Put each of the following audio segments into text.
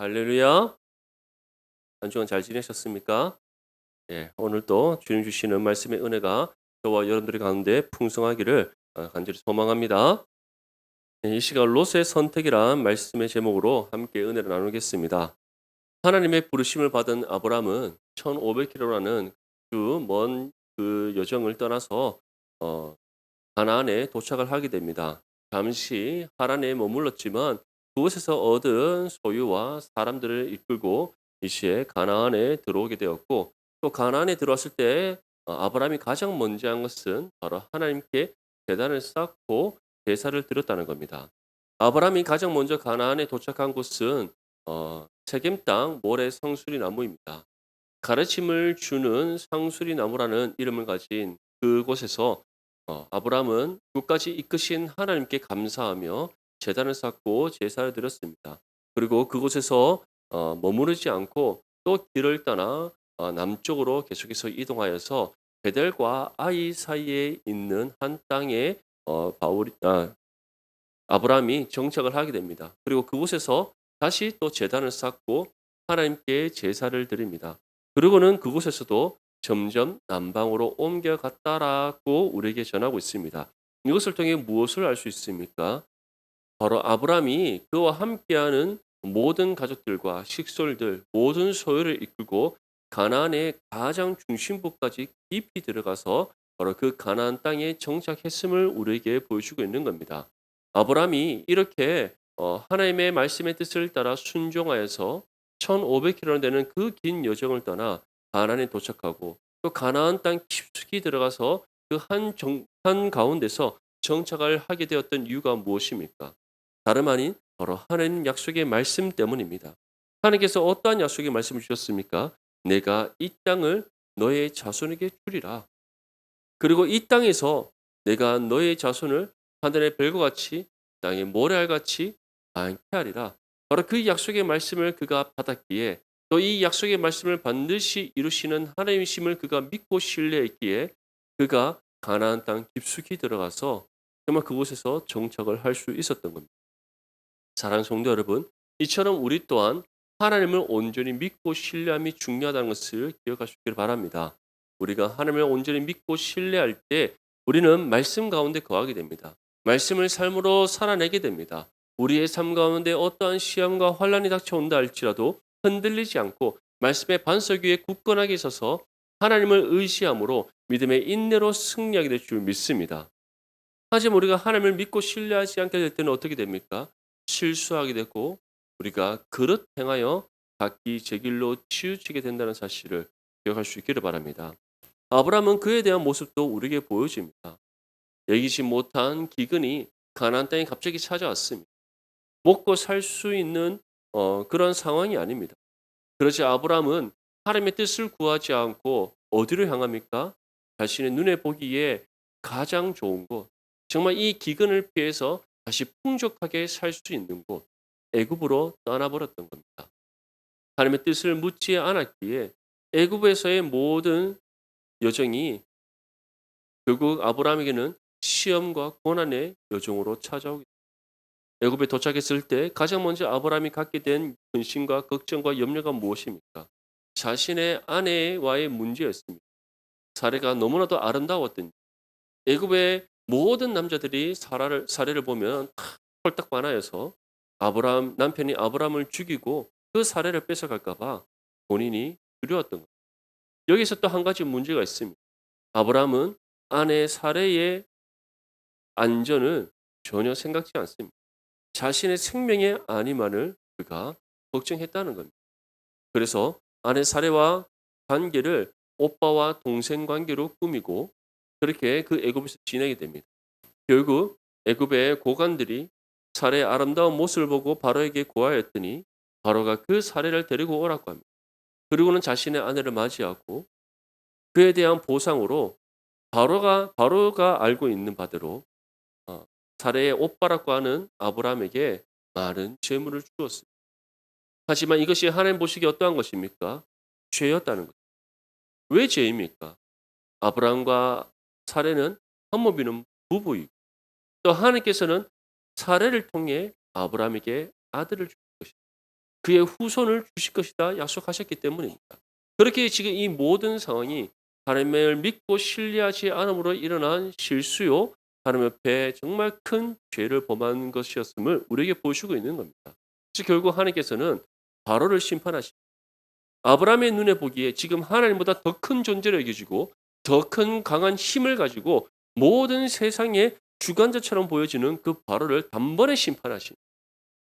할렐루야. 한 주간 잘 지내셨습니까? 예, 오늘도 주님 주시는 말씀의 은혜가 저와 여러분들의 가운데 풍성하기를 간절히 소망합니다. 예, 이 시간 롯의 선택이란 말씀의 제목으로 함께 은혜를 나누겠습니다. 하나님의 부르심을 받은 아브라함은 1500km라는 주 먼 그 여정을 떠나서 어, 가나안에 도착을 하게 됩니다. 잠시 하란에 머물렀지만 그곳에서 얻은 소유와 사람들을 이끌고 이시에 가나안에 들어오게 되었고, 또 가나안에 들어왔을 때 아브라함이 가장 먼저 한 것은 바로 하나님께 제단을 쌓고 제사를 드렸다는 겁니다. 아브라함이 가장 먼저 가나안에 도착한 곳은 세겜 땅 모래 상수리 나무입니다. 가르침을 주는 상수리 나무라는 이름을 가진 그곳에서 아브라함은 끝까지 이끄신 하나님께 감사하며 제단을 쌓고 제사를 드렸습니다. 그리고 그곳에서 머무르지 않고 또 길을 떠나 남쪽으로 계속해서 이동하여서 베델과 아이 사이에 있는 한 땅에 아브라함이 정착을 하게 됩니다. 그리고 그곳에서 다시 또 제단을 쌓고 하나님께 제사를 드립니다. 그리고는 그곳에서도 점점 남방으로 옮겨갔다라고 우리에게 전하고 있습니다. 이것을 통해 무엇을 알 수 있습니까? 바로 아브라함이 그와 함께하는 모든 가족들과 식솔들, 모든 소유를 이끌고 가나안의 가장 중심부까지 깊이 들어가서 바로 그 가나안 땅에 정착했음을 우리에게 보여주고 있는 겁니다. 아브라함이 이렇게 하나님의 말씀의 뜻을 따라 순종하여서 1500km 되는 그 긴 여정을 떠나 가나안에 도착하고, 또 가나안 땅 깊숙이 들어가서 그 한 가운데서 정착을 하게 되었던 이유가 무엇입니까? 다름 아닌 바로 하나님 약속의 말씀 때문입니다. 하나님께서 어떠한 약속의 말씀을 주셨습니까? 내가 이 땅을 너의 자손에게 주리라. 그리고 이 땅에서 내가 너의 자손을 하늘의 별과 같이 땅의 모래알같이 많게 하리라. 바로 그 약속의 말씀을 그가 받았기에, 또 이 약속의 말씀을 반드시 이루시는 하나님이심을 그가 믿고 신뢰했기에, 그가 가나안 땅 깊숙이 들어가서 정말 그곳에서 정착을 할 수 있었던 겁니다. 사랑하는 성도 여러분, 이처럼 우리 또한 하나님을 온전히 믿고 신뢰함이 중요하다는 것을 기억하시길 바랍니다. 우리가 하나님을 온전히 믿고 신뢰할 때 우리는 말씀 가운데 거하게 됩니다. 말씀을 삶으로 살아내게 됩니다. 우리의 삶 가운데 어떠한 시험과 환란이 닥쳐온다 할지라도 흔들리지 않고 말씀의 반석 위에 굳건하게 서서 하나님을 의지함으로 믿음의 인내로 승리하게 될 줄 믿습니다. 하지만 우리가 하나님을 믿고 신뢰하지 않게 될 때는 어떻게 됩니까? 실수하게 되고 우리가 그릇 행하여 각기 제 길로 치우치게 된다는 사실을 기억할 수 있기를 바랍니다. 아브라함은 그에 대한 모습도 우리에게 보여집니다. 예기치 못한 기근이 가나안 땅에 갑자기 찾아왔습니다. 먹고 살 수 있는 그런 상황이 아닙니다. 그러지 아브라함은 하나님의 뜻을 구하지 않고 어디로 향합니까? 자신의 눈에 보기에 가장 좋은 곳, 정말 이 기근을 피해서 다시 풍족하게 살 수 있는 곳, 애굽으로 떠나버렸던 겁니다. 하나님의 뜻을 묻지 않았기에 애굽에서의 모든 여정이 결국 아브라함에게는 시험과 고난의 여정으로 찾아오게 됩니다. 애굽에 도착했을 때 가장 먼저 아브라함이 갖게 된 근심과 걱정과 염려가 무엇입니까? 자신의 아내와의 문제였습니다. 사례가 너무나도 아름다웠던, 애굽의 모든 남자들이 사례를 보면 다 홀딱 반하여서 아브라함 남편이 아브라함을 죽이고 그 사례를 뺏어갈까 봐 본인이 두려웠던 것. 여기서 또 한 가지 문제가 있습니다. 아브라함은 아내 사례의 안전을 전혀 생각지 않습니다. 자신의 생명의 안위만을 그가 걱정했다는 겁니다. 그래서 아내 사례와 관계를 오빠와 동생 관계로 꾸미고 그렇게 그 애굽에서 지내게 됩니다. 결국 애굽의 고관들이 사례의 아름다운 모습을 보고 바로에게 고하였더니 바로가 그 사례를 데리고 오라고 합니다. 그리고는 자신의 아내를 맞이하고 그에 대한 보상으로 바로가 알고 있는 바대로 어, 사례의 오빠라고 하는 아브라함에게 많은 재물을 주었습니다. 하지만 이것이 하나님 보시기에 어떠한 것입니까? 죄였다는 것. 왜 죄입니까? 아브라함과 사례는 한몸이는 부부이고, 또 하나님께서는 사례를 통해 아브라함에게 아들을 준 것입니다. 그의 후손을 주실 것이다 약속하셨기 때문입니다. 그렇게 지금 이 모든 상황이 하나님을 믿고 신뢰하지 않음으로 일어난 실수요, 하나님 옆에 정말 큰 죄를 범한 것이었음을 우리에게 보여주고 있는 겁니다. 즉 결국 하나님께서는 바로를 심판하시 아브라함의 눈에 보기에 지금 하나님보다 더 큰 존재를 여겨지고 더 큰 강한 힘을 가지고 모든 세상의 주관자처럼 보여지는 그 바로를 단번에 심판하신.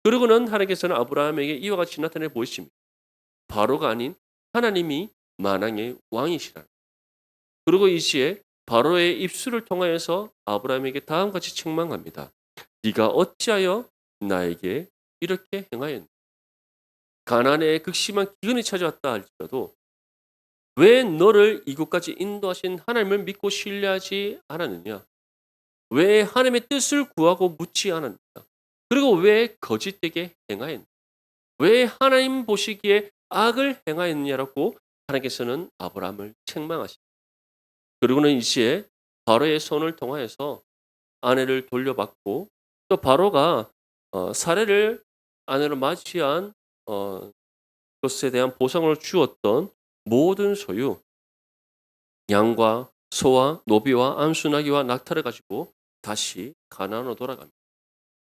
그러고는 하나님께서는 아브라함에게 이와 같이 나타내 보이십니다. 바로가 아닌 하나님이 만왕의 왕이시라. 그리고 이 시에 바로의 입술을 통하여서 아브라함에게 다음과 같이 책망합니다. 네가 어찌하여 나에게 이렇게 행하였느냐. 가나안에 극심한 기근이 찾아왔다 할지라도 왜 너를 이곳까지 인도하신 하나님을 믿고 신뢰하지 않았느냐? 왜 하나님의 뜻을 구하고 묻지 않았느냐? 그리고 왜 거짓되게 행하였느냐? 왜 하나님 보시기에 악을 행하였느냐라고 하나님께서는 아브라함을 책망하십니다. 그리고는 이 시에 바로의 손을 통하여서 아내를 돌려받고 또 바로가 사례를 아내로 맞이한 것에 대한 보상을 주었던 모든 소유, 양과 소와 노비와 암수나기와 낙타를 가지고 다시 가나안으로 돌아갑니다.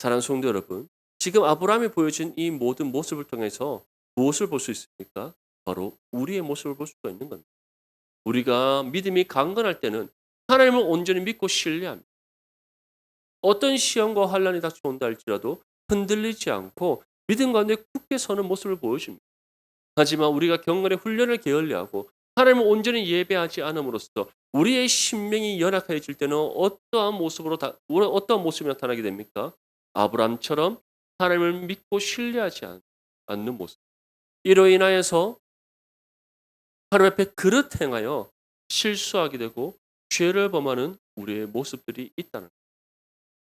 사랑하는 성도 여러분, 지금 아브라함이 보여준 이 모든 모습을 통해서 무엇을 볼 수 있습니까? 바로 우리의 모습을 볼 수가 있는 겁니다. 우리가 믿음이 강건할 때는 하나님을 온전히 믿고 신뢰합니다. 어떤 시험과 환란이 닥쳐온다 할지라도 흔들리지 않고 믿음 가운데 굳게 서는 모습을 보여줍니다. 하지만 우리가 경건의 훈련을 게을리하고 하나님을 온전히 예배하지 않음으로써 우리의 심령이 연약해질 때는 어떠한 모습이 나타나게 됩니까? 아브라함처럼 하나님을 믿고 신뢰하지 않는 모습. 이로 인하여서 하나님 앞에 그릇 행하여 실수하게 되고 죄를 범하는 우리의 모습들이 있다는 것.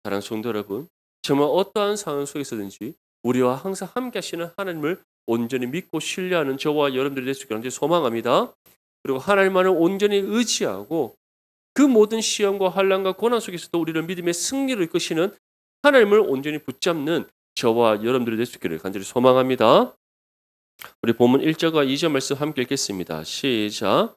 사랑하는 성도 여러분, 정말 어떠한 상황 속에서든지 우리와 항상 함께 하시는 하나님을 온전히 믿고 신뢰하는 저와 여러분들이 될 수 있기를 소망합니다. 그리고 하나님만을 온전히 의지하고 그 모든 시험과 환난과 고난 속에서도 우리를 믿음의 승리로 이끄시는 하나님을 온전히 붙잡는 저와 여러분들이 될 수 있기를 간절히 소망합니다. 우리 본문 1절과 2절 말씀 함께 읽겠습니다. 시작.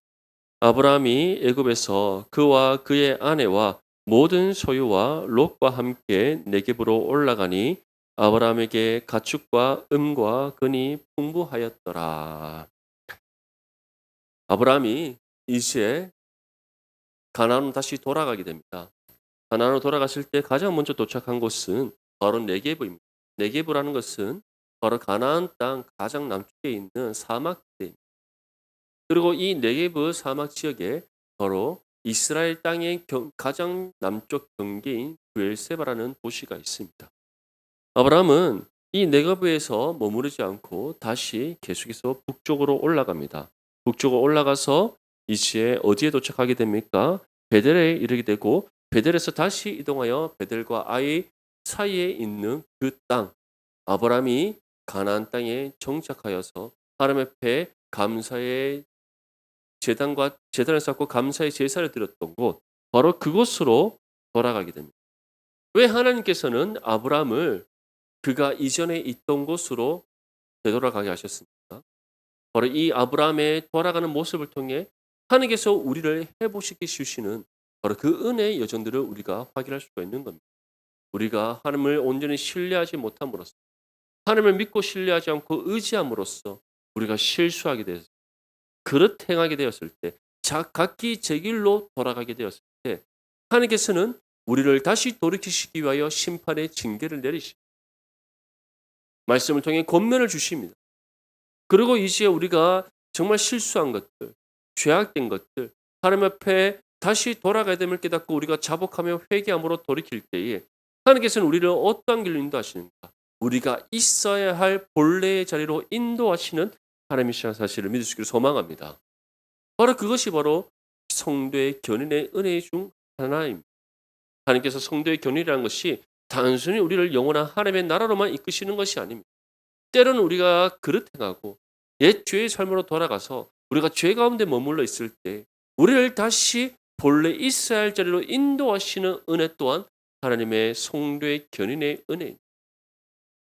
아브라함이 애굽에서 그와 그의 아내와 모든 소유와 롯과 함께 네겝으로 올라가니 아브라함에게 가축과 음과 근이 풍부하였더라. 아브라함이 이제 가나안으로 다시 돌아가게 됩니다. 가나안으로 돌아갔을 때 가장 먼저 도착한 곳은 바로 네겝입니다. 네겝이라는 것은 바로 가나안 땅 가장 남쪽에 있는 사막지대입니다. 그리고 이 네겝 사막 지역에 바로 이스라엘 땅의 가장 남쪽 경계인 브엘세바라는 도시가 있습니다. 아브라함은 이 네겝에서 머무르지 않고 다시 계속해서 북쪽으로 올라갑니다. 북쪽으로 올라가서 이시에 어디에 도착하게 됩니까? 베델에 이르게 되고 베델에서 다시 이동하여 베델과 아이 사이에 있는 그 땅, 아브라함이 가나안 땅에 정착하여서 하나님 앞에 감사의 제단을 쌓고 감사의 제사를 드렸던 곳, 바로 그곳으로 돌아가게 됩니다. 왜 하나님께서는 아브라함을 그가 이전에 있던 곳으로 되돌아가게 하셨습니까? 바로 이 아브라함의 돌아가는 모습을 통해 하나님께서 우리를 회복시켜 주시는 바로 그 은혜의 여정들을 우리가 확인할 수가 있는 겁니다. 우리가 하나님을 온전히 신뢰하지 못함으로써, 하나님을 믿고 신뢰하지 않고 의지함으로써 우리가 실수하게 되었을 때, 그릇 행하게 되었을 때, 각기 제 길로 돌아가게 되었을 때 하나님께서는 우리를 다시 돌이키시기 위하여 심판의 징계를 내리시 말씀을 통해 권면을 주십니다. 그리고 이제 우리가 정말 실수한 것들, 죄악된 것들, 하나님 앞에 다시 돌아가야 됨을 깨닫고 우리가 자복하며 회개함으로 돌이킬 때에 하나님께서는 우리를 어떠한 길로 인도하시는가? 우리가 있어야 할 본래의 자리로 인도하시는 하나님이시라는 사실을 믿을 수 있기를 소망합니다. 바로 그것이 바로 성도의 견인의 은혜 중 하나입니다. 하나님께서 성도의 견인이라는 것이 단순히 우리를 영원한 하나님의 나라로만 이끄시는 것이 아닙니다. 때로는 우리가 그릇 행하고 옛 죄의 삶으로 돌아가서 우리가 죄 가운데 머물러 있을 때 우리를 다시 본래 있어야 할 자리로 인도하시는 은혜 또한 하나님의 성도의 견인의 은혜입니다.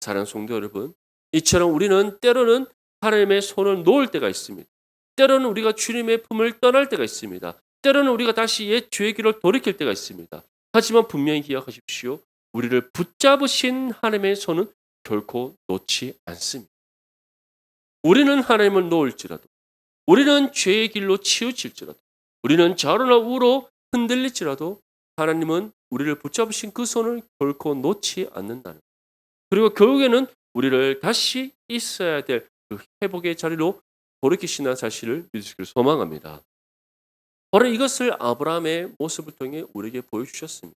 사랑하는 성도 여러분, 이처럼 우리는 때로는 하나님의 손을 놓을 때가 있습니다. 때로는 우리가 주님의 품을 떠날 때가 있습니다. 때로는 우리가 다시 옛 죄의 길을 돌이킬 때가 있습니다. 하지만 분명히 기억하십시오. 우리를 붙잡으신 하나님의 손은 결코 놓지 않습니다. 우리는 하나님을 놓을지라도, 우리는 죄의 길로 치우칠지라도, 우리는 좌로나 우로 흔들릴지라도 하나님은 우리를 붙잡으신 그 손을 결코 놓지 않는다는, 그리고 결국에는 우리를 다시 있어야 될 그 회복의 자리로 돌이키신다는 사실을 믿으시기를 소망합니다. 바로 이것을 아브라함의 모습을 통해 우리에게 보여주셨습니다.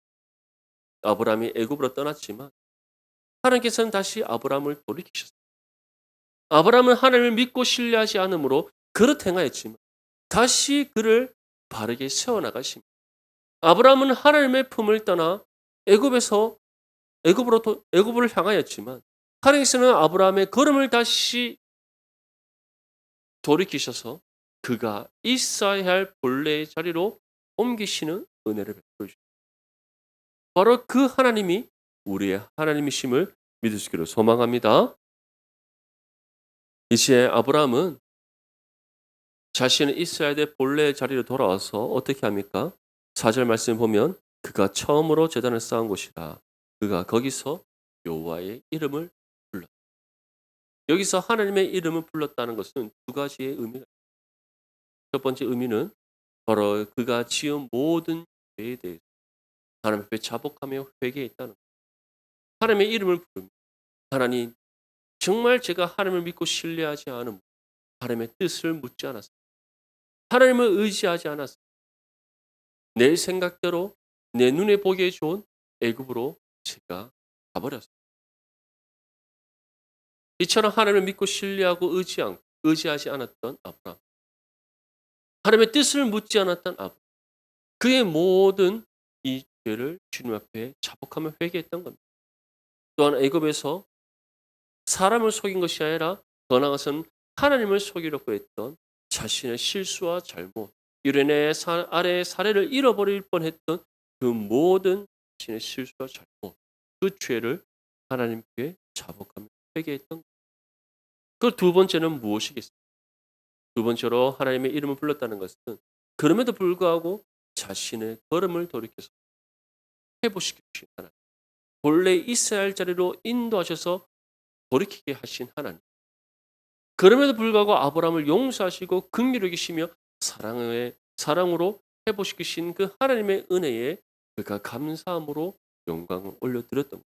아브라함이 애굽으로 떠났지만 하나님께서는 다시 아브라함을 돌이키셨습니다. 아브라함은 하나님을 믿고 신뢰하지 않으므로 그릇 행하였지만 다시 그를 바르게 세워나가십니다. 아브라함은 하나님의 품을 떠나 애굽을 향하였지만 하나님께서는 아브라함의 걸음을 다시 돌이키셔서 그가 있어야 할 본래의 자리로 옮기시는 은혜를 베풀어 주십니다. 바로 그 하나님이 우리의 하나님이심을 믿으시기를 소망합니다. 이제 아브라함은 자신이 있어야 될 본래의 자리로 돌아와서 어떻게 합니까? 4절 말씀 보면 그가 처음으로 제단을 쌓은 곳이라. 그가 거기서 여호와의 이름을 불렀다. 여기서 하나님의 이름을 불렀다는 것은 두 가지의 의미가 있습니다. 첫 번째 의미는 바로 그가 지은 모든 죄에 대해서 하나님 앞에 자복하며 회개했다는 것. 하나님의 이름을 부릅니다. 하나님, 정말 제가 하나님을 믿고 신뢰하지 않음, 하나님의 뜻을 묻지 않았습니다. 하나님을 의지하지 않았습니다. 내 생각대로 내 눈에 보기에 좋은 애굽으로 제가 가버렸습니다. 이처럼 하나님을 믿고 신뢰하고 의지하지 않았던 아브라함, 하나님의 뜻을 묻지 않았던 아브라함, 그의 모든 이 죄를 주님 앞에 자복하며 회개했던 겁니다. 또한 애굽에서 사람을 속인 것이 아니라 더 나아가서는 하나님을 속이려고 했던 자신의 실수와 잘못, 이로 인해 아래의 사례를 잃어버릴 뻔했던 그 모든 자신의 실수와 잘못, 그 죄를 하나님께 자복하며 회개했던 것. 그 두 번째는 무엇이겠습니까? 두 번째로 하나님의 이름을 불렀다는 것은 그럼에도 불구하고 자신의 걸음을 돌이켜서 회복시켜 주신 하나님, 본래 있어야 할 자리로 인도하셔서 돌이키게 하신 하나님, 그럼에도 불구하고 아브라함을 용서하시고 긍휼히 여기시며 사랑으로 회복시키신 그 하나님의 은혜에 그가 감사함으로 영광을 올려드렸던 것.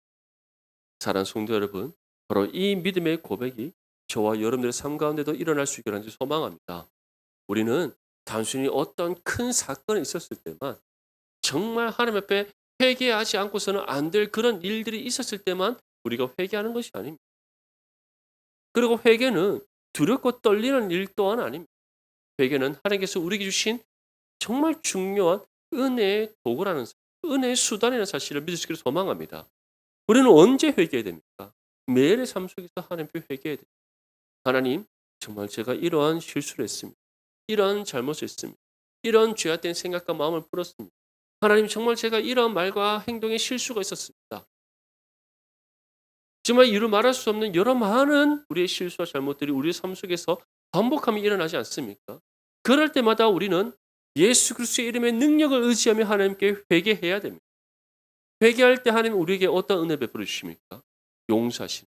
사랑하는 성도 여러분, 바로 이 믿음의 고백이 저와 여러분들의 삶 가운데도 일어날 수 있기를 소망합니다. 우리는 단순히 어떤 큰 사건이 있었을 때만, 정말 하나님 앞에 회개하지 않고서는 안 될 그런 일들이 있었을 때만 우리가 회개하는 것이 아닙니다. 그리고 회개는 두렵고 떨리는 일 또한 아닙니다. 회개는 하나님께서 우리에게 주신 정말 중요한 은혜의 도구라는, 은혜의 수단이라는 사실을 믿으시기를 소망합니다. 우리는 언제 회개해야 됩니까? 매일의 삶 속에서 하나님 앞에 회개해야 됩니다. 하나님, 정말 제가 이러한 실수를 했습니다. 이러한 잘못을 했습니다. 이런 죄악된 생각과 마음을 풀었습니다. 하나님, 정말 제가 이러한 말과 행동에 실수가 있었습니다. 정말 이루 말할 수 없는 여러 많은 우리의 실수와 잘못들이 우리의 삶 속에서 반복하며 일어나지 않습니까? 그럴 때마다 우리는 예수 그리스도의 이름의 능력을 의지하며 하나님께 회개해야 됩니다. 회개할 때 하나님 우리에게 어떤 은혜 베풀어 주십니까? 용서하시는,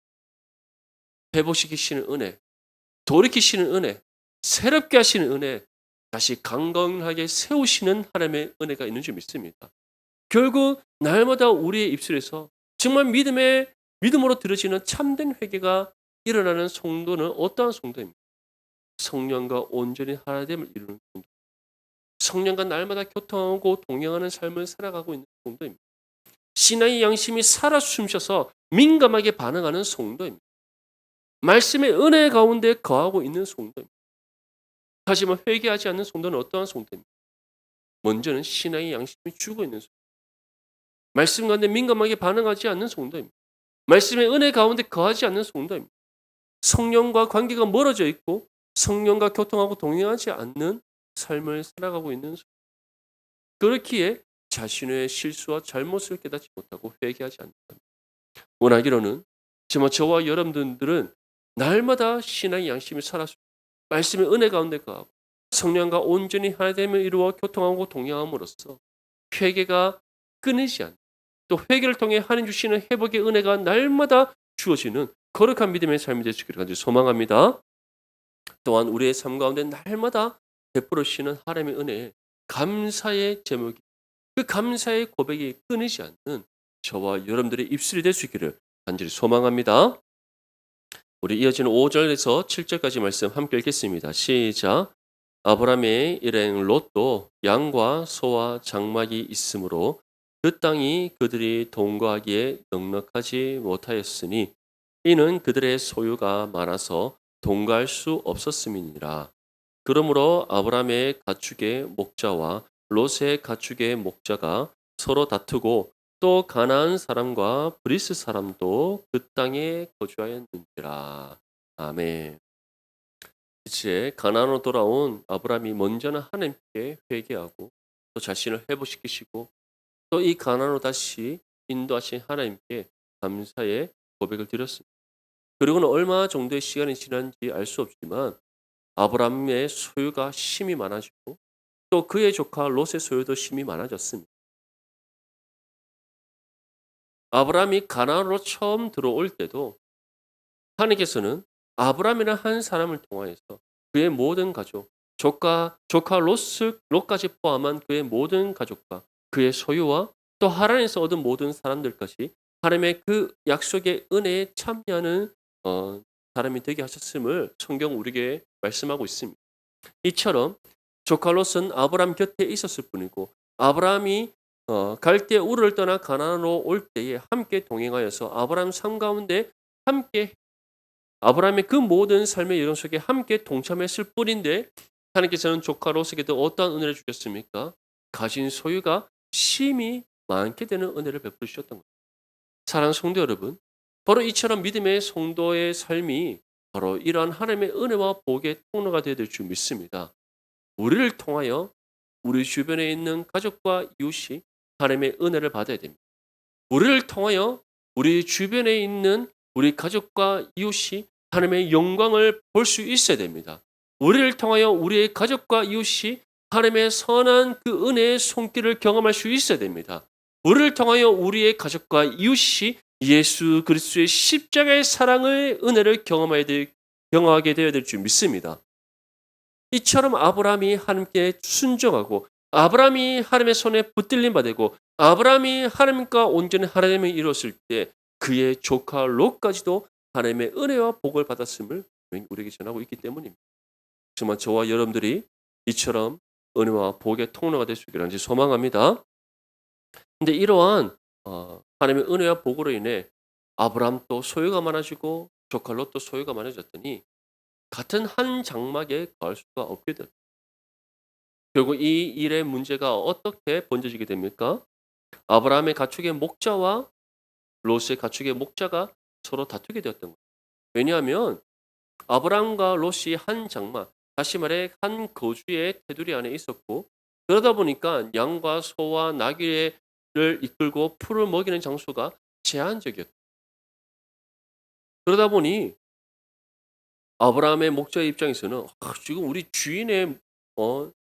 회복시키시는 은혜, 돌이키시는 은혜, 새롭게 하시는 은혜, 다시 강건하게 세우시는 하나님의 은혜가 있는 줄 믿습니다. 결국 날마다 우리의 입술에서 정말 믿음으로 들어지는 참된 회개가 일어나는 성도는 어떠한 성도입니까? 성령과 온전히 하나됨을 이루는 성도, 성령과 날마다 교통하고 동행하는 삶을 살아가고 있는 성도입니다. 신앙의 양심이 살아 숨쉬어서 민감하게 반응하는 성도입니다. 말씀의 은혜 가운데 거하고 있는 성도입니다. 하지만 회개하지 않는 성도는 어떠한 성도입니까? 먼저는 신앙의 양심이 죽어 있는 성도, 말씀 가운데 민감하게 반응하지 않는 성도입니다. 말씀의 은혜 가운데 거하지 않는 성도입니다. 성령과 관계가 멀어져 있고 성령과 교통하고 동행하지 않는 삶을 살아가고 있는 성도. 그렇기에 자신의 실수와 잘못을 깨닫지 못하고 회개하지 않는다. 원하기로는 정말 저와 여러분들은 날마다 신앙의 양심이 살아서 말씀의 은혜 가운데 거하고 성령과 온전히 하나됨을 이루어 교통하고 동행함으로써 회개가 끊이지 않는, 또 회개를 통해 하나님 주시는 회복의 은혜가 날마다 주어지는 거룩한 믿음의 삶이 될 수 있기를 간절히 소망합니다. 또한 우리의 삶 가운데 날마다 베풀어 주시는 하나님의 은혜에 감사의 제목이, 그 감사의 고백이 끊이지 않는 저와 여러분들의 입술이 될 수 있기를 간절히 소망합니다. 우리 이어지는 5절에서 7절까지 말씀 함께 읽겠습니다. 시작. 아브라함의 일행 롯도 양과 소와 장막이 있으므로 그 땅이 그들이 동거하기에 넉넉하지 못하였으니 이는 그들의 소유가 많아서 동거할 수 없었음이니라. 그러므로 아브라함의 가축의 목자와 롯의 가축의 목자가 서로 다투고 또 가나안 사람과 브리스 사람도 그 땅에 거주하였는지라. 아멘. 이제 가나안으로 돌아온 아브라함이 먼저는 하나님께 회개하고 또 자신을 회복시키시고 또 이 가나안으로 다시 인도하신 하나님께 감사의 고백을 드렸습니다. 그리고는 얼마 정도의 시간이 지난지 알 수 없지만 아브라함의 소유가 심히 많아지고 또 그의 조카 롯의 소유도 심히 많아졌습니다. 아브라함이 가나안으로 처음 들어올 때도 하나님께서는 아브라함이라는 한 사람을 통하여서 그의 모든 가족, 조카 롯까지 포함한 그의 모든 가족과 그의 소유와 또 하나님에서 얻은 모든 사람들까지 하나님의 그 약속의 은혜에 참여하는 사람이 되게 하셨음을 성경 우리에게 말씀하고 있습니다. 이처럼 조카 롯은 아브라함 곁에 있었을 뿐이고 아브라함이 갈대 우르를 떠나 가나안으로 올 때에 함께 동행하여서 아브라함 삶 가운데 함께 아브라함의 그 모든 삶의 여정 속에 함께 동참했을 뿐인데 하나님께서는 조카 롯에게도 어떠한 은혜를 주셨습니까? 가진 소유가 심히 많게 되는 은혜를 베풀어 주셨던 거예요. 사랑하는 성도 여러분, 바로 이처럼 믿음의 성도의 삶이 바로 이러한 하나님의 은혜와 복의 통로가 되어야 될 줄 믿습니다. 우리를 통하여 우리 주변에 있는 가족과 이웃이 하나님의 은혜를 받아야 됩니다. 우리를 통하여 우리 주변에 있는 우리 가족과 이웃이 하나님의 영광을 볼 수 있어야 됩니다. 우리를 통하여 우리의 가족과 이웃이 하나님의 선한 그 은혜의 손길을 경험할 수 있어야 됩니다. 우리를 통하여 우리의 가족과 이웃이 예수 그리스도의 십자가의 사랑의 은혜를 경험하게 되어야 될 줄 믿습니다. 이처럼 아브라함이 하나님께 순종하고 아브라함이 하나님의 손에 붙들림 받고 아브라함이 하나님과 온전히 하나님을 이뤘을 때 그의 조카 롯까지도 하나님의 은혜와 복을 받았음을 우리에게 전하고 있기 때문입니다. 정말 저와 여러분들이 이처럼 은혜와 복의 통로가 될 수 있기를 소망합니다. 근데 이러한 하나님의 은혜와 복으로 인해 아브라함도 소유가 많아지고 조카 롯도 소유가 많아졌더니 같은 한 장막에 거할 수가 없게 됐다. 결국 이 일의 문제가 어떻게 번져지게 됩니까? 아브라함의 가축의 목자와 롯의 가축의 목자가 서로 다투게 되었던 거예요. 왜냐하면 아브라함과 롯이 한 장막, 다시 말해 한 거주의 테두리 안에 있었고 그러다 보니까 양과 소와 나귀를 이끌고 풀을 먹이는 장소가 제한적이었다. 그러다 보니 아브라함의 목자의 입장에서는 지금 우리 주인의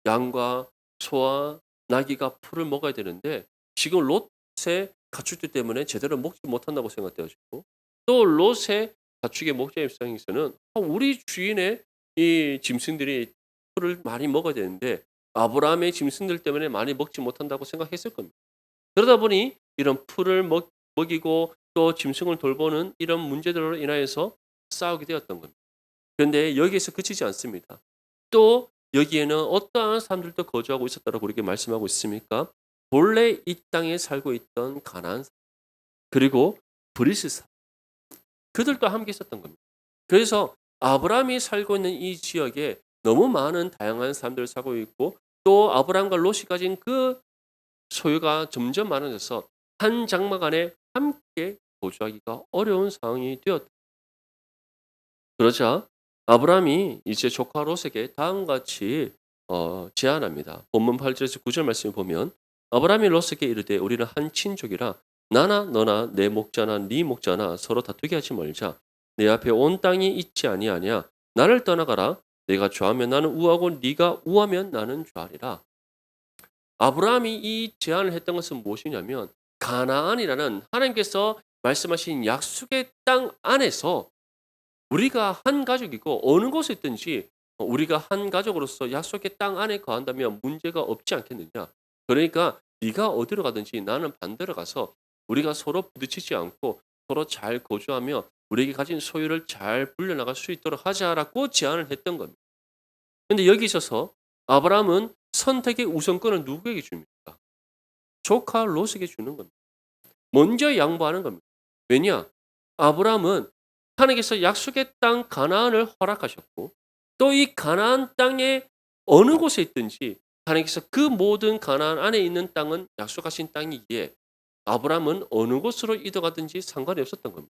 양과 소와 나귀가 풀을 먹어야 되는데 지금 롯의 가축들 때문에 제대로 먹지 못한다고 생각되어지고 또 롯의 가축의 목자 입장에서는 우리 주인의 이 짐승들이 풀을 많이 먹어야 되는데 아브라함의 짐승들 때문에 많이 먹지 못한다고 생각했을 겁니다. 그러다 보니 이런 풀을 먹이고 또 짐승을 돌보는 이런 문제들로 인하여서 싸우게 되었던 겁니다. 그런데 여기에서 그치지 않습니다. 또 여기에는 어떠한 사람들도 거주하고 있었다고 우리에게 말씀하고 있습니까? 본래 이 땅에 살고 있던 가나안 사람, 그리고 브리스 사람, 그들도 함께 있었던 겁니다. 그래서 아브라함이 살고 있는 이 지역에 너무 많은 다양한 사람들이 살고 있고 또 아브라함과 롯이 가진 그 소유가 점점 많아져서 한 장막 안에 함께 거주하기가 어려운 상황이 되었다. 그러자 아브라함이 이제 조카 롯에게 다음과 같이 제안합니다. 본문 8절에서 9절 말씀을 보면 아브라함이 롯에게 이르되 우리는 한 친족이라 나나 너나 내 목자나 네 목자나 서로 다투게 하지 말자. 내 앞에 온 땅이 있지 아니하냐. 나를 떠나가라. 내가 좌하면 나는 우하고 네가 우하면 나는 좌하리라. 아브라함이 이 제안을 했던 것은 무엇이냐면 가나안이라는 하나님께서 말씀하신 약속의 땅 안에서 우리가 한 가족이고 어느 곳에 있든지 우리가 한 가족으로서 약속의 땅 안에 거한다면 문제가 없지 않겠느냐. 그러니까 네가 어디로 가든지 나는 반대로 가서 우리가 서로 부딪히지 않고 서로 잘 거주하며 우리에게 가진 소유를 잘 불려나갈 수 있도록 하자라고 제안을 했던 겁니다. 근데 여기 있어서 아브라함은 선택의 우선권을 누구에게 줍니까? 조카 롯에게 주는 겁니다. 먼저 양보하는 겁니다. 왜냐? 아브라함은 하나님께서 약속의 땅 가나안을 허락하셨고 또 이 가나안 땅에 어느 곳에 있든지 하나님께서 그 모든 가나안 안에 있는 땅은 약속하신 땅이기에 아브라함은 어느 곳으로 이동하든지 상관이 없었던 겁니다.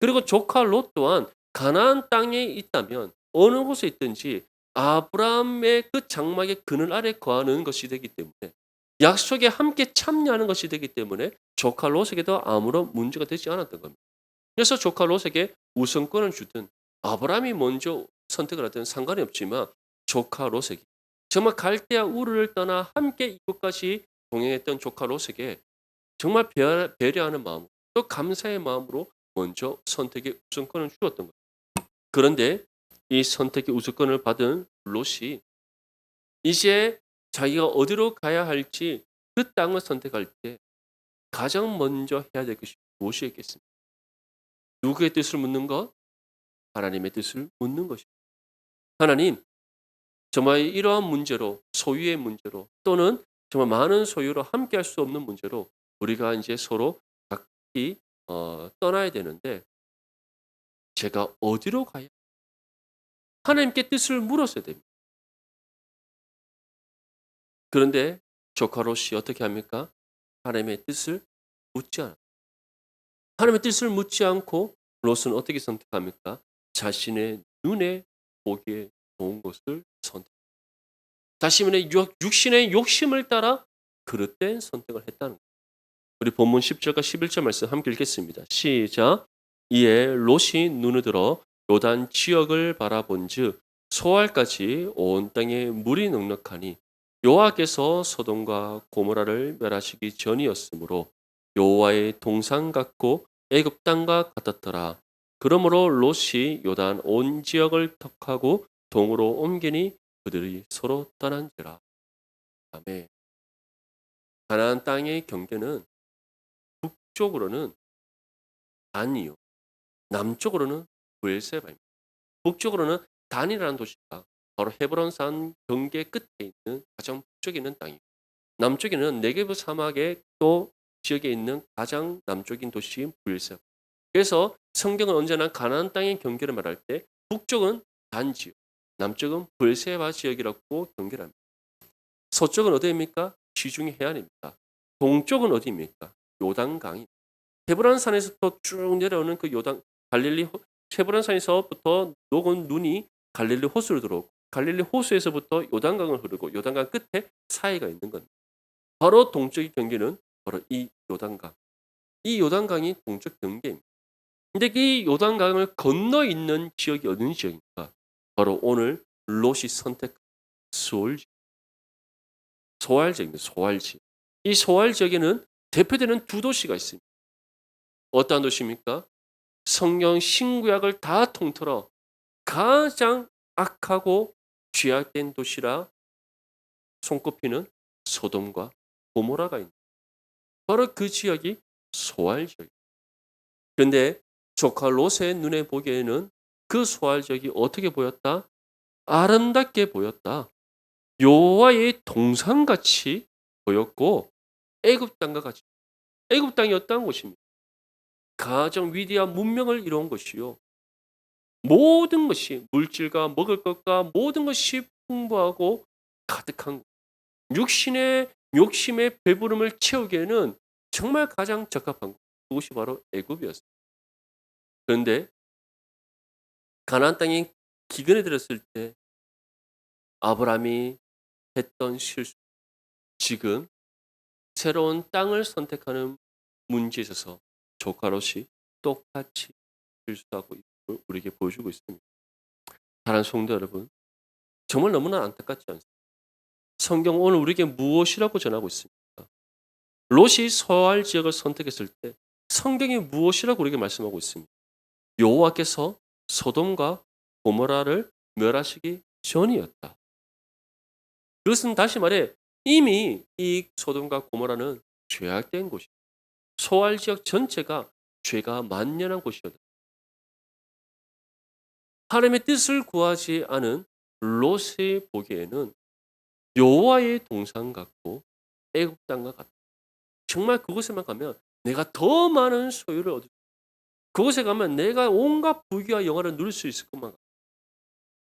그리고 조카 롯 또한 가나안 땅에 있다면 어느 곳에 있든지 아브라함의 그 장막의 그늘 아래 거하는 것이 되기 때문에 약속에 함께 참여하는 것이 되기 때문에 조카 롯에게도 아무런 문제가 되지 않았던 겁니다. 그래서 조카 롯에게 우선권을 주든 아브라함이 먼저 선택을 하든 상관이 없지만 조카 롯에게 정말 갈대아 우르를 떠나 함께 이곳까지 동행했던 조카 롯에게 정말 배려하는 마음 또 감사의 마음으로 먼저 선택의 우선권을 주었던 거예요. 그런데 이 선택의 우선권을 받은 롯이 이제 자기가 어디로 가야 할지 그 땅을 선택할 때 가장 먼저 해야 될 것이 무엇이겠습니까? 누구의 뜻을 묻는 것? 하나님의 뜻을 묻는 것입니다. 하나님, 정말 이러한 문제로 소유의 문제로 또는 정말 많은 소유로 함께 할 수 없는 문제로 우리가 이제 서로 각기 떠나야 되는데 제가 어디로 가야 하나님께 뜻을 물었어야 됩니다. 그런데 조카 롯이 어떻게 합니까? 하나님의 뜻을 묻지 않아요. 하나님의 뜻을 묻지 않고 롯은 어떻게 선택합니까? 자신의 눈에 보기에 좋은 것을 선택. 자신의 육신의 욕심을 따라 그릇된 선택을 했다는 거예요. 우리 본문 10절과 11절 말씀 함께 읽겠습니다. 시작. 이에 롯이 눈을 들어 요단 지역을 바라본즉 소알까지 온 땅에 물이 넉넉하니 여호와께서 소돔과 고모라를 멸하시기 전이었으므로 여호와의 동상 같고 애굽 땅과 같았더라. 그러므로 롯이 요단 온 지역을 턱하고 동으로 옮기니 그들이 서로 떠난지라. 아멘. 가나안 땅의 경계는 북쪽으로는 단이요, 남쪽으로는 브엘세바입니다. 북쪽으로는 단이라는 도시가 바로 헤브론산 경계 끝에 있는 가장 북쪽에 있는 땅이고, 남쪽에는 네게브 사막의 또 지역에 있는 가장 남쪽인 도시인 브엘세바. 그래서 성경은 언제나 가나안 땅의 경계를 말할 때 북쪽은 단 지역, 남쪽은 브엘세바 지역이라고 경계를 합니다. 서쪽은 어디입니까? 지중해 해안입니다. 동쪽은 어디입니까? 요단강입니다. 헤브론 산에서부터 쭉 내려오는 그 요단 갈릴리 헤브론 산에서부터 녹은 눈이 갈릴리 호수로 들어오고 갈릴리 호수에서부터 요단강을 흐르고 요단강 끝에 사해가 있는 겁니다. 바로 동쪽의 경계는 바로 이 요단강. 이 요단강이 동쪽 경계입니다. 근데 이 요단강을 건너 있는 지역이 어느 지역입니까? 바로 오늘 롯이 선택한 소알 소알지역입니다. 소알지. 이 소알 지역에는 대표되는 두 도시가 있습니다. 어떠한 도시입니까? 성경 신구약을 다 통틀어 가장 악하고 죄악된 도시라 손꼽히는 소돔과 고모라가 있는 바로 그 지역이 소알 지역. 그런데 조카 롯의 눈에 보기에는 그 소알 지역이 어떻게 보였다? 아름답게 보였다. 여호와의 동상같이 보였고 애굽 땅과 같이 애굽 땅이 어떠한 곳입니까? 가장 위대한 문명을 이룬 것이요. 모든 것이 물질과 먹을 것과 모든 것이 풍부하고 가득한 것. 육신의 욕심의 배부름을 채우기에는 정말 가장 적합한 것. 그것이 바로 애굽이었습니다. 그런데 가나안 땅이 기근에 들었을 때 아브라함이 했던 실수, 지금 새로운 땅을 선택하는 문제에 있어서 조카 롯이 똑같이 실수하고 있습니다. 우리에게 보여주고 있습니다. 사랑하는 성도 여러분, 정말 너무나 안타깝지 않습니까? 성경 오늘 우리에게 무엇이라고 전하고 있습니까? 롯이 서할 지역을 선택했을 때 성경이 무엇이라고 우리에게 말씀하고 있습니다. 여호와께서 소돔과 고모라를 멸하시기 전이었다. 그것은 다시 말해 이미 이 소돔과 고모라는 죄악된 곳이다. 소알 지역 전체가 죄가 만연한 곳이었다. 하나님의 뜻을 구하지 않은 롯이 보기에는 여호와의 동산 같고 애굽 땅과 같다. 정말 그곳에만 가면 내가 더 많은 소유를 얻을 수 있다. 그곳에 가면 내가 온갖 부귀와 영화를 누릴 수 있을 것만 같다.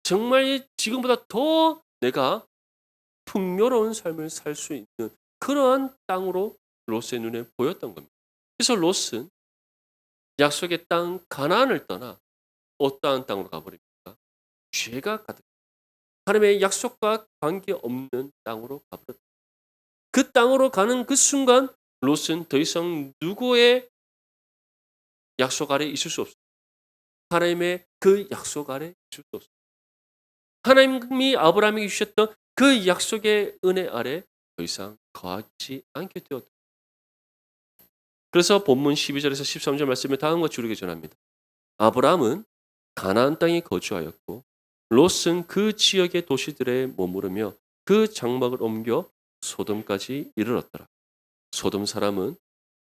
정말 지금보다 더 내가 풍요로운 삶을 살 수 있는 그러한 땅으로 롯의 눈에 보였던 겁니다. 그래서 롯은 약속의 땅 가나안을 떠나 어떠한 땅으로 가버립니까? 죄가 가득 하나님의 약속과 관계없는 땅으로 가버렸다. 그 땅으로 가는 그 순간 롯은 더 이상 누구의 약속 아래 있을 수 없어요. 하나님의 그 약속 아래 있을 수 없어요. 하나님이 아브라함에게 주셨던 그 약속의 은혜 아래 더 이상 거하지 않게 되었다. 그래서 본문 12절에서 13절 말씀에 다음과 주르게 전합니다. 아브라함은 가나안 땅에 거주하였고 롯은 그 지역의 도시들에 머무르며 그 장막을 옮겨 소돔까지 이르렀더라. 소돔 사람은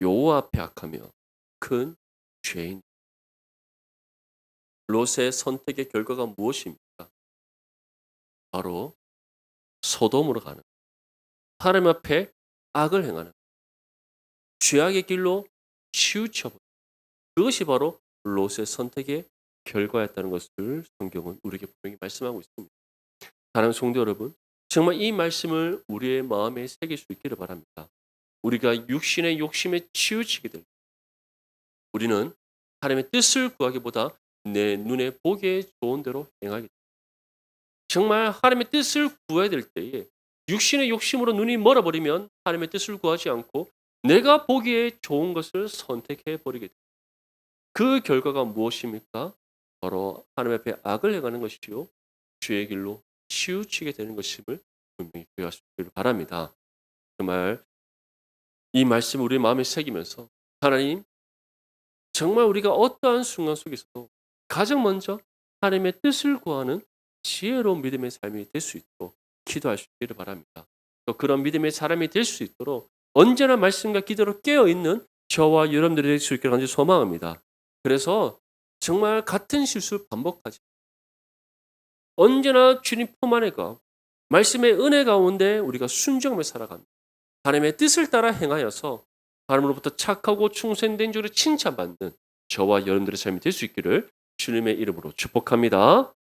여호와 앞에 악하며 큰 죄인. 롯의 선택의 결과가 무엇입니까? 바로 소돔으로 가는, 하나님 앞에 악을 행하는, 죄악의 길로 치우쳐버리는, 그것이 바로 롯의 선택의 결과였다는 것을 성경은 우리에게 분명히 말씀하고 있습니다. 사랑하는 성도 여러분, 정말 이 말씀을 우리의 마음에 새길 수 있기를 바랍니다. 우리가 육신의 욕심에 치우치게 될 때 우리는 하나님의 뜻을 구하기보다 내 눈에 보기에 좋은 대로 행하게 됩니다. 정말 하나님의 뜻을 구해야 될 때에 육신의 욕심으로 눈이 멀어버리면 하나님의 뜻을 구하지 않고 내가 보기에 좋은 것을 선택해 버리게 됩니다. 그 결과가 무엇입니까? 바로 하나님 앞에 악을 행하는 것이요 죄의 길로 치우치게 되는 것임을 분명히 기억하시기를 바랍니다. 정말 이 말씀 우리 마음에 새기면서 하나님, 정말 우리가 어떠한 순간 속에서도 가장 먼저 하나님의 뜻을 구하는 지혜로운 믿음의 삶이 될 수 있도록 기도할 수 있기를 바랍니다. 또 그런 믿음의 사람이 될 수 있도록 언제나 말씀과 기도로 깨어있는 저와 여러분들이 될 수 있기를 간절히 소망합니다. 그래서 정말 같은 실수 반복하지, 언제나 주님 품 안에 가 말씀의 은혜 가운데 우리가 순종하며 살아갑니다. 하나님의 뜻을 따라 행하여서 하나님으로부터 착하고 충성된 자로 칭찬받는 저와 여러분들의 삶이 될 수 있기를 주님의 이름으로 축복합니다.